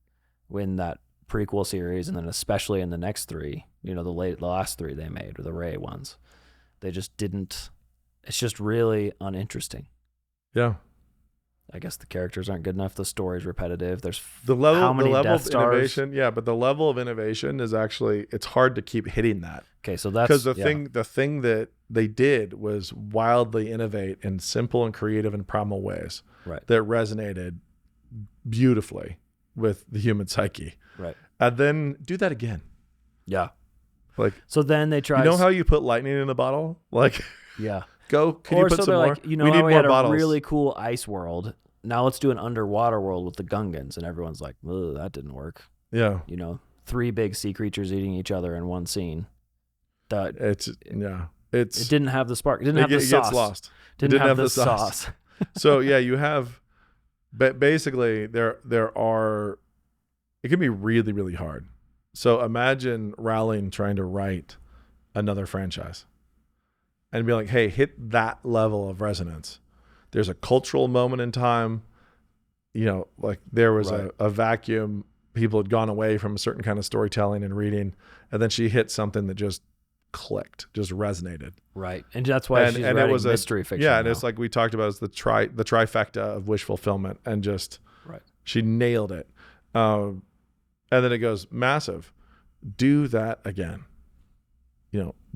in that prequel series, and then especially in the next 3, the last 3 they made, or the Rey ones, they just didn't. It's just really uninteresting. Yeah, I guess the characters aren't good enough. The story's repetitive. There's the level of innovation. Yeah, but the level of innovation is actually, it's hard to keep hitting that. Okay, so that's because the thing that they did was wildly innovate in simple and creative and primal ways, that resonated beautifully with the human psyche. Right. And then do that again. Yeah. Like, so then they try. You know how you put lightning in a bottle? Like, yeah. Can you put some more? Like, we need more bottles. A really cool ice world. Now let's do an underwater world with the Gungans, and everyone's like, that didn't work. Yeah. 3 big sea creatures eating each other in one scene. It didn't have the spark. It didn't have the sauce. It gets lost. Didn't have the sauce. So you have, but basically there are. It can be really, really hard. So imagine Rowling trying to write another franchise and be like, hey, hit that level of resonance. There's a cultural moment in time, like there was a vacuum. People had gone away from a certain kind of storytelling and reading, and then she hit something that just clicked, just resonated. Right. And that's why she's writing mystery fiction. Yeah, now. And it's like we talked about, it's the trifecta of wish fulfillment, and just she nailed it. And then it goes massive. Do that again.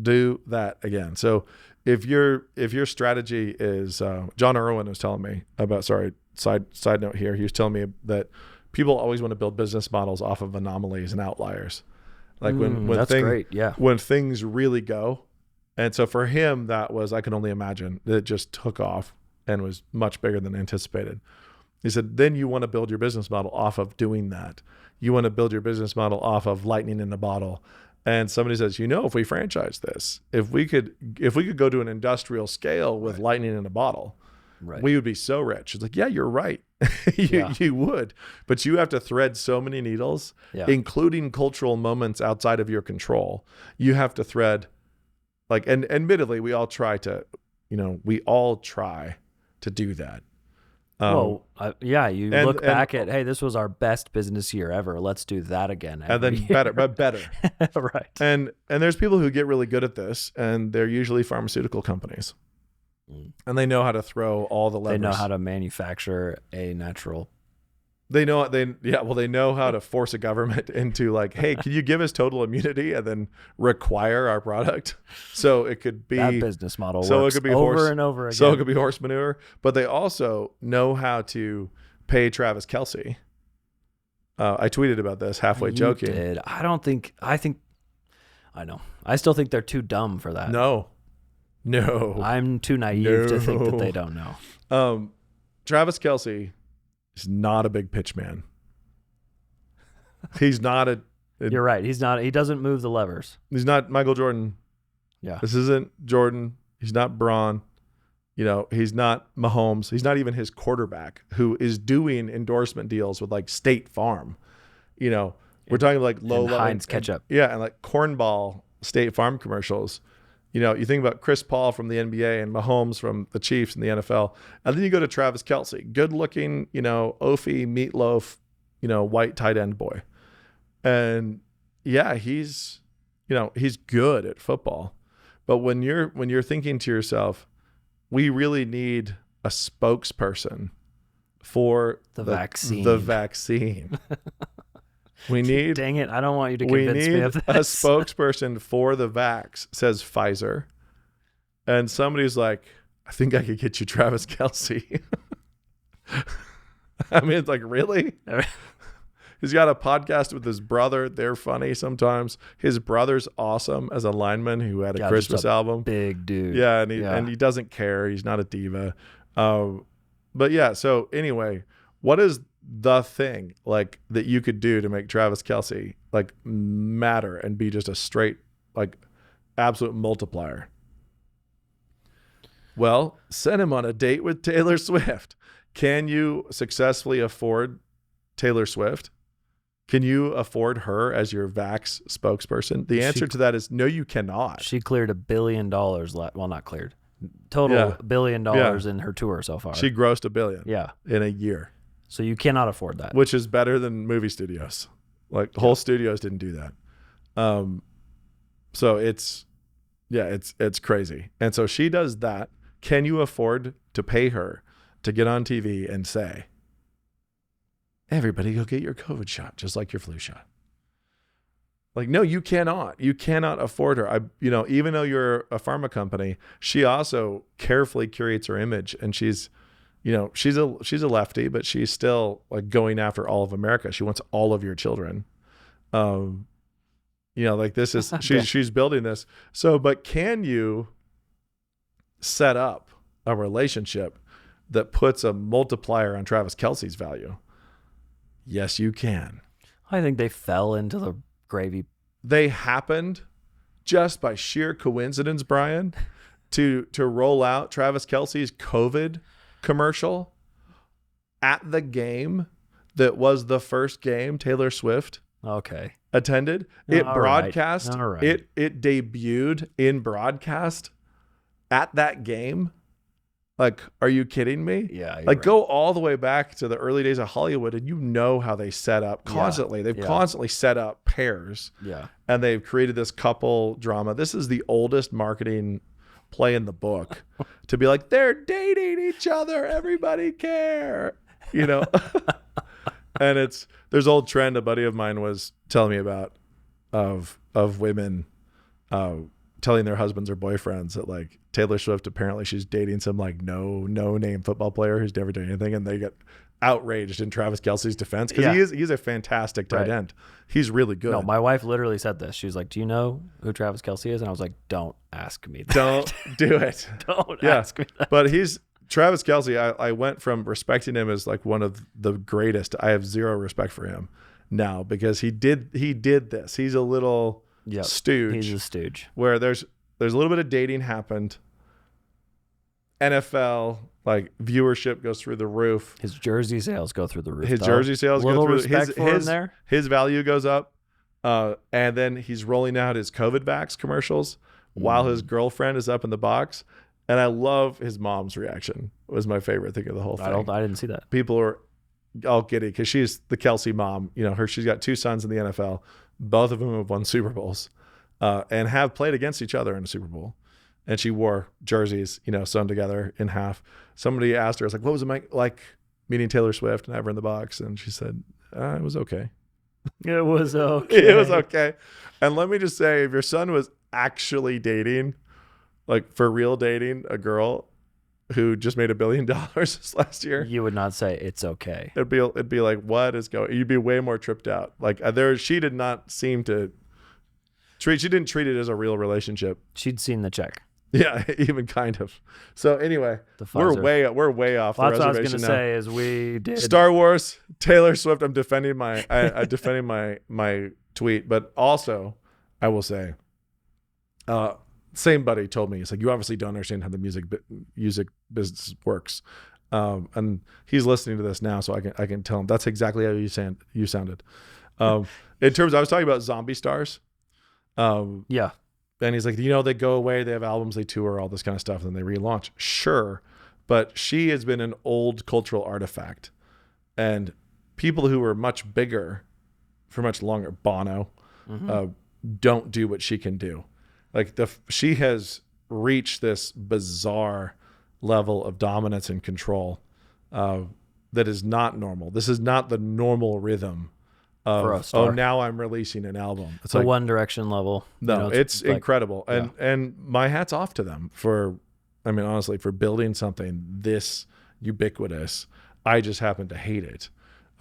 Do that again. So if your strategy is, John Irwin was telling me about, side note here. He was telling me that people always want to build business models off of anomalies and outliers. Like when things really go. And so for him, that was, I can only imagine, that it just took off and was much bigger than anticipated. He said, then you want to build your business model off of doing that. You want to build your business model off of lightning in a bottle. And somebody says, if we franchise this, if we could go to an industrial scale with lightning in a bottle, Right. We would be so rich. It's like, yeah, you're right. You would, but you have to thread so many needles, including cultural moments outside of your control. You have to thread, like, and admittedly, we all try to do that. You look back at, hey, this was our best business year ever. Let's do that again. And then better. Right. And there's people who get really good at this, and they're usually pharmaceutical companies. And they know how to throw all the levers. They know how to manufacture a natural. They know how to force a government into like, hey, can you give us total immunity and then require our product? So it could be that business model. So works it could be over and over again. So it could be horse manure. But they also know how to pay Travis Kelce. I tweeted about this halfway joking. Did. I know. I still think they're too dumb for that. No. I'm too naive to think that they don't know. Travis Kelce is not a big pitch man. He's not You're right. He's not. He doesn't move the levers. He's not Michael Jordan. Yeah. This isn't Jordan. He's not Braun. He's not Mahomes. He's not even his quarterback, who is doing endorsement deals with like State Farm. We're talking like low level Heinz ketchup. And like cornball State Farm commercials. You think about Chris Paul from the NBA and Mahomes from the Chiefs in the NFL. And then you go to Travis Kelce, good looking, Ophie, meatloaf, white tight end boy. And yeah, he's good at football. But when you're thinking to yourself, we really need a spokesperson for the vaccine. We need. Dang it! I don't want you to convince me of this. A spokesperson for the vax, says Pfizer, and somebody's like, "I think I could get you Travis Kelce." I mean, it's like, really? He's got a podcast with his brother. They're funny sometimes. His brother's awesome as a lineman who had a Christmas album. Big dude. Yeah, and he doesn't care. He's not a diva. But yeah. So anyway, what is the thing like that you could do to make Travis Kelce like matter and be just a straight like absolute multiplier? Well, send him on a date with Taylor Swift. Can you successfully afford Taylor Swift? Can you afford her as your vax spokesperson? The answer to that is no, you cannot. She cleared $1 billion. Well, not cleared. Total $1 billion in her tour so far. She grossed $1 billion. Yeah. In a year. So you cannot afford that. Which is better than movie studios. Like whole studios didn't do that. So it's crazy. And so she does that. Can you afford to pay her to get on TV and say, everybody go get your COVID shot, just like your flu shot? Like, no, you cannot. You cannot afford her. Even though you're a pharma company, she also carefully curates her image, and she's a lefty, but she's still like going after all of America. She wants all of your children. Like this is she's building this. So, but can you set up a relationship that puts a multiplier on Travis Kelce's value? Yes, you can. I think they fell into the gravy. They happened just by sheer coincidence, Brian, to roll out Travis Kelce's COVID commercial at the game that was the first game Taylor Swift attended. It broadcast. All right. It debuted in broadcast at that game. Like, are you kidding me? Yeah. Like, go all the way back to the early days of Hollywood, and how they set up constantly. They've constantly set up pairs. Yeah. And they've created this couple drama. This is the oldest marketing play in the book to be like, they're dating each other. Everybody care, And there's old trend a buddy of mine was telling me about of women telling their husbands or boyfriends that like Taylor Swift, apparently she's dating some like no name football player who's never done anything, and they get outraged in Travis Kelce's defense because he's a fantastic tight end. He's really good. No, my wife literally said this. She was like, "Do you know who Travis Kelce is?" And I was like, "Don't ask me that. Don't do it. Don't ask me that." But Travis Kelce. I went from respecting him as like one of the greatest. I have zero respect for him now because he did this. He's a little stooge. He's a stooge. Where there's a little bit of dating happened. NFL like viewership goes through the roof. His jersey sales go through the roof. His jersey sales go through. His value goes up. And then he's rolling out his COVID vax commercials while his girlfriend is up in the box. And I love his mom's reaction. It was my favorite thing of the whole thing. I didn't see that. People are all giddy because she's the Kelsey mom. You know, she's got 2 sons in the NFL. Both of them have won Super Bowls and have played against each other in a Super Bowl. And she wore jerseys, you know, sewn together in half. Somebody asked her, I was like, what was it like meeting Taylor Swift and have her in the box? And she said, it was okay. It was okay. It was okay. And let me just say, if your son was actually dating, like for real dating, a girl who just made $1 billion this last year, you would not say it's okay. It'd be like, what is going? You'd be way more tripped out. Like she did not seem to she didn't treat it as a real relationship. She'd seen the check. Yeah, even kind of. So anyway, we're way off the reservation now. That's what I was going to say is we did Star Wars, Taylor Swift. I'm defending defending my tweet, but also I will say, same buddy told me, he's like, you obviously don't understand how the music business works, and he's listening to this now, so I can tell him that's exactly how you sounded. In terms, I was talking about zombie stars. Yeah. And he's like, you know, they go away, they have albums, they tour, all this kind of stuff, and then they relaunch. Sure. But she has been an old cultural artifact. And people who are much bigger for much longer, Bono, don't do what she can do. Like she has reached this bizarre level of dominance and control that is not normal. This is not the normal rhythm of, now I'm releasing an album. It's the One Direction level. No, you know, it's like, incredible. And my hat's off to them honestly, for building something this ubiquitous. I just happen to hate it.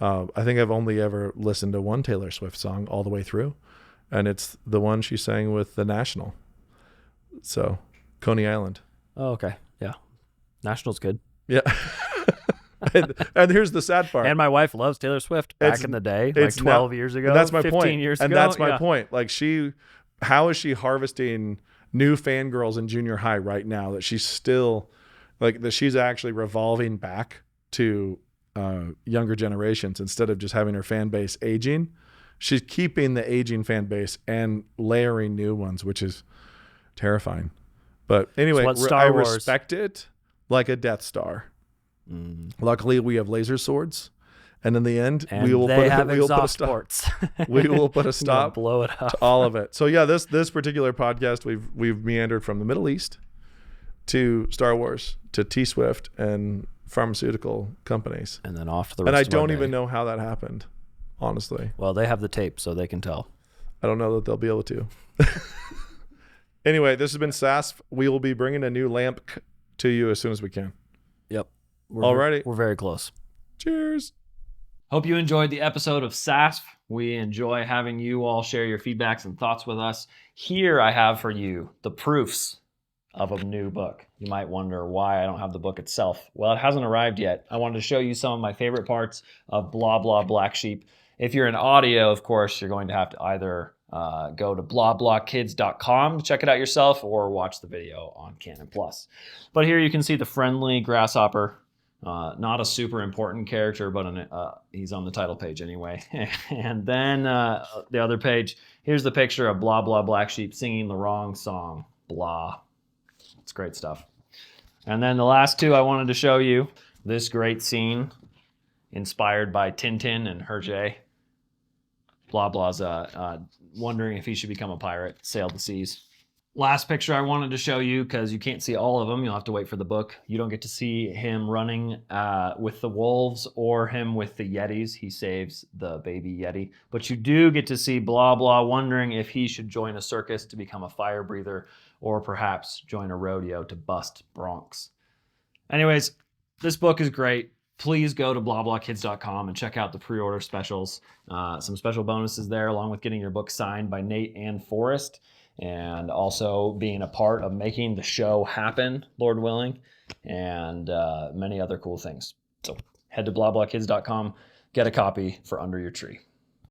I think I've only ever listened to one Taylor Swift song all the way through, and it's the one she sang with The National. So, Coney Island. Oh, okay. Yeah. National's good. Yeah. and here's the sad part. And my wife loves Taylor Swift back in the day, like 12 years ago. That's my 15 point. Years and ago. That's my point. Like how is she harvesting new fangirls in junior high right now that she's still that she's actually revolving back to younger generations instead of just having her fan base aging. She's keeping the aging fan base and layering new ones, which is terrifying. But anyway, I respect it like a Death Star. Luckily, we have laser swords, and in the end, we will put a stop. We will put a stop. Blow it up. To all of it. So yeah, this particular podcast, we've meandered from the Middle East to Star Wars to T Swift and pharmaceutical companies, and then off to the rest. And I don't even know how that happened, honestly. Well, they have the tape, so they can tell. I don't know that they'll be able to. Anyway, this has been SASF. We will be bringing a new lamp to you as soon as we can. Yep. Alrighty. We're very close. Cheers. Hope you enjoyed the episode of SASF. We enjoy having you all share your feedbacks and thoughts with us. Here I have for you the proofs of a new book. You might wonder why I don't have the book itself. Well, it hasn't arrived yet. I wanted to show you some of my favorite parts of Blah Blah Black Sheep. If you're in audio, of course, you're going to have to either go to blahblahkids.com to check it out yourself or watch the video on Canon Plus. But here you can see the friendly grasshopper. Not a super important character, but he's on the title page anyway. And then the other page, here's the picture of Blah Blah Black Sheep singing the wrong song, Blah. It's great stuff. And then the last two I wanted to show you, this great scene inspired by Tintin and Hergé. Blah Blah's wondering if he should become a pirate, sail the seas. Last picture I wanted to show you, because you can't see all of them. You'll have to wait for the book. You don't get to see him running with the wolves or him with the Yetis. He saves the baby Yeti. But you do get to see Blah Blah wondering if he should join a circus to become a fire breather or perhaps join a rodeo to bust broncs. Anyways, this book is great. Please go to blahblahkids.com and check out the pre-order specials. Some special bonuses there, along with getting your book signed by Nate and Forrest, and also being a part of making the show happen, Lord willing, and many other cool things. So head to blahblahkids.com, get a copy for under your tree.